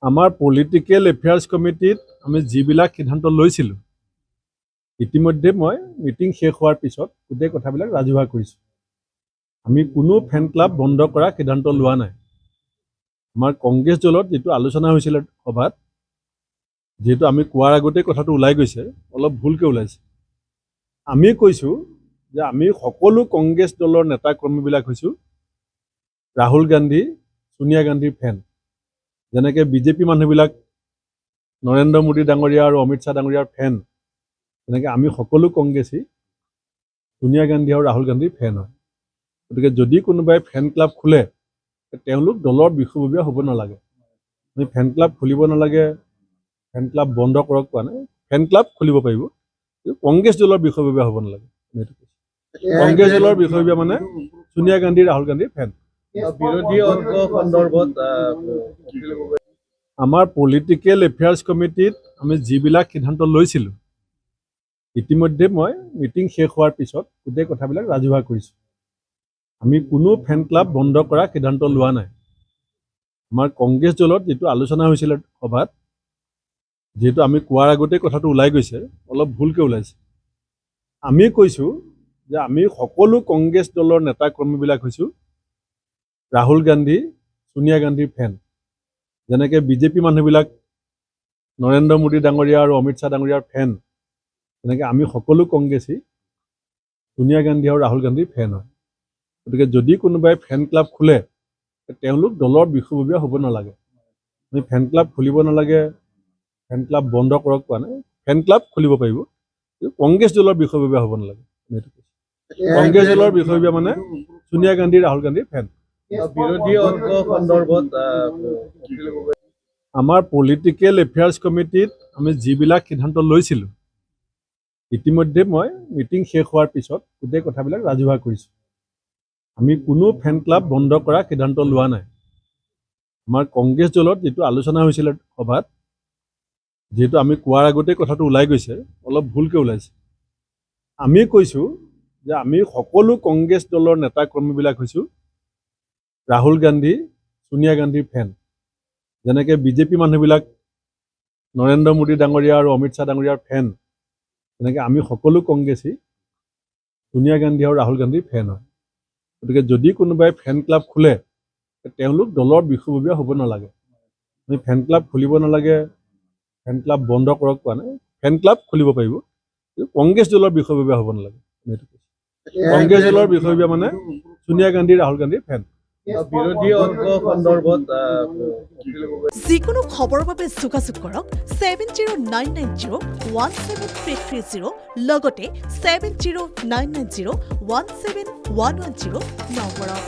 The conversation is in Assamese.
আমাৰ পলিটিকেল এফেয়াৰ্ছ কমিটিত আমি যিবিলাক সিদ্ধান্ত লৈছিলোঁ ইতিমধ্যে মই মিটিং শেষ হোৱাৰ পিছত গোটেই কথাবিলাক ৰাজহুৱা কৰিছোঁ। আমি কোনো ফেন ক্লাব বন্ধ কৰা সিদ্ধান্ত লোৱা নাই। আমাৰ কংগ্ৰেছ দলত যিটো আলোচনা হৈছিলে সভাত, যিহেতু আমি কোৱাৰ আগতে কথাটো ওলাই গৈছে, অলপ ভুলকৈ ওলাইছে। আমি কৈছোঁ যে আমি সকলো কংগ্ৰেছ দলৰ নেতা কৰ্মীবিলাক হৈছোঁ ৰাহুল গান্ধী, ছোনিয়া গান্ধীৰ ফেন। যেনেকৈ বিজেপি মানুহবিলাক নৰেন্দ্ৰ মোদী ডাঙৰীয়া আৰু অমিত শ্বাহ ডাঙৰীয়াৰ ফেন, তেনেকৈ আমি সকলো কংগ্ৰেছী ছোনিয়া গান্ধী আৰু ৰাহুল গান্ধীৰ ফেন হয়। গতিকে যদি কোনোবাই ফেন ক্লাব খোলে, তেওঁলোক দলৰ বিষয়ববীয়া হ'ব নালাগে। আমি ফেন ক্লাব খুলিব নালাগে, ফেন ক্লাব বন্ধ কৰক কোৱা নাই। ফেন ক্লাব খুলিব পাৰিব, কংগ্ৰেছ দলৰ বিষয়ববীয়া হ'ব নালাগে। কংগ্ৰেছ দলৰ বিষয়ববীয়া মানে ছোনিয়া গান্ধী, ৰাহুল গান্ধীৰ ফেন। বিৰোধী ঐক্য সন্দৰ্ভত আমাৰ পলিটিকেল এফেয়াৰ্ছ কমিটিত আমি যিবিলাক সিদ্ধান্ত লৈছিলোঁ ইতিমধ্যে মই মিটিং শেষ হোৱাৰ পিছত গোটেই কথাবিলাক ৰাজহুৱা কৰিছোঁ। আমি কোনো ফেন ক্লাব বন্ধ কৰা সিদ্ধান্ত লোৱা নাই। আমাৰ কংগ্ৰেছ দলত যিটো আলোচনা হৈছিলে সভাত, যিহেতু আমি কোৱাৰ আগতে কথাটো ওলাই গৈছে, অলপ ভুলকৈ ওলাইছে। আমি কৈছোঁ যে আমি সকলো কংগ্ৰেছ দলৰ নেতা কৰ্মীবিলাক হৈছোঁ ৰাহুল গান্ধী, ছোনিয়া গান্ধীৰ ফেন। যেনেকৈ বিজেপি মানুহবিলাক নৰেন্দ্ৰ মোদী ডাঙৰীয়া আৰু অমিত শ্বাহ ডাঙৰীয়াৰ ফেন, তেনেকৈ আমি সকলো কংগ্ৰেছী ছোনিয়া গান্ধী আৰু ৰাহুল গান্ধীৰ ফেন হয়। গতিকে যদি কোনোবাই ফেন ক্লাব খোলে, তেওঁলোক দলৰ বিষয়ববীয়া হ'ব নালাগে। আমি ফেন ক্লাব খুলিব নালাগে, ফেন ক্লাব বন্ধ কৰক কোৱা নাই। ফেন ক্লাব খুলিব পাৰিব, কংগ্ৰেছ দলৰ বিষয়ববীয়া হ'ব নালাগে। কংগ্ৰেছ দলৰ বিষয়ববীয়া মানে ছোনিয়া গান্ধী, ৰাহুল গান্ধীৰ ফেন। বিৰোধী ঐক্য সন্দৰ্ভত আমাৰ পলিটিকেল এফেয়াৰ্ছ কমিটিত আমি যিবিলাক সিদ্ধান্ত লৈছিলোঁ ইতিমধ্যে মই মিটিং শেষ হোৱাৰ পিছত গোটেই কথাবিলাক ৰাজহুৱা কৰিছোঁ। আমি কোনো ফেন ক্লাব বন্ধ কৰা সিদ্ধান্ত লোৱা নাই। আমাৰ কংগ্ৰেছ দলত যিটো আলোচনা হৈছিলে সভাত, যিহেতু আমি কোৱাৰ আগতে কথাটো ওলাই গৈছে, অলপ ভুলকৈ ওলাইছে। আমি কৈছোঁ যে আমি সকলো কংগ্ৰেছ দলৰ নেতা কৰ্মীবিলাক হৈছোঁ ৰাহুল গান্ধী, ছোনিয়া গান্ধীৰ ফেন। যেনেকৈ বিজেপি মানুহবিলাক নৰেন্দ্ৰ মোদী ডাঙৰীয়া আৰু অমিত শ্বাহ ডাঙৰীয়াৰ ফেন, তেনেকৈ আমি সকলো কংগ্ৰেছী ছোনিয়া গান্ধী আৰু ৰাহুল গান্ধীৰ ফেন হয়। গতিকে যদি কোনোবাই ফেন ক্লাব খোলে, তেওঁলোক দলৰ বিষয়ববীয়া হ'ব নালাগে। আমি ফেন ক্লাব খুলিব নালাগে, ফেন ক্লাব বন্ধ কৰক কোৱা নাই। ফেন ক্লাব খুলিব পাৰিব, কংগ্ৰেছ দলৰ বিষয়ববীয়া হ'ব নালাগে। কংগ্ৰেছ দলৰ বিষয়ববীয়া মানে ছোনিয়া গান্ধী, ৰাহুল গান্ধীৰ ফেন। বিৰোধী ঐক্য সন্দৰ্ভত যিকোনো খবৰৰ বাবে যোগাযোগ কৰক 7099017330 লগতে 7099017110 নম্বৰত।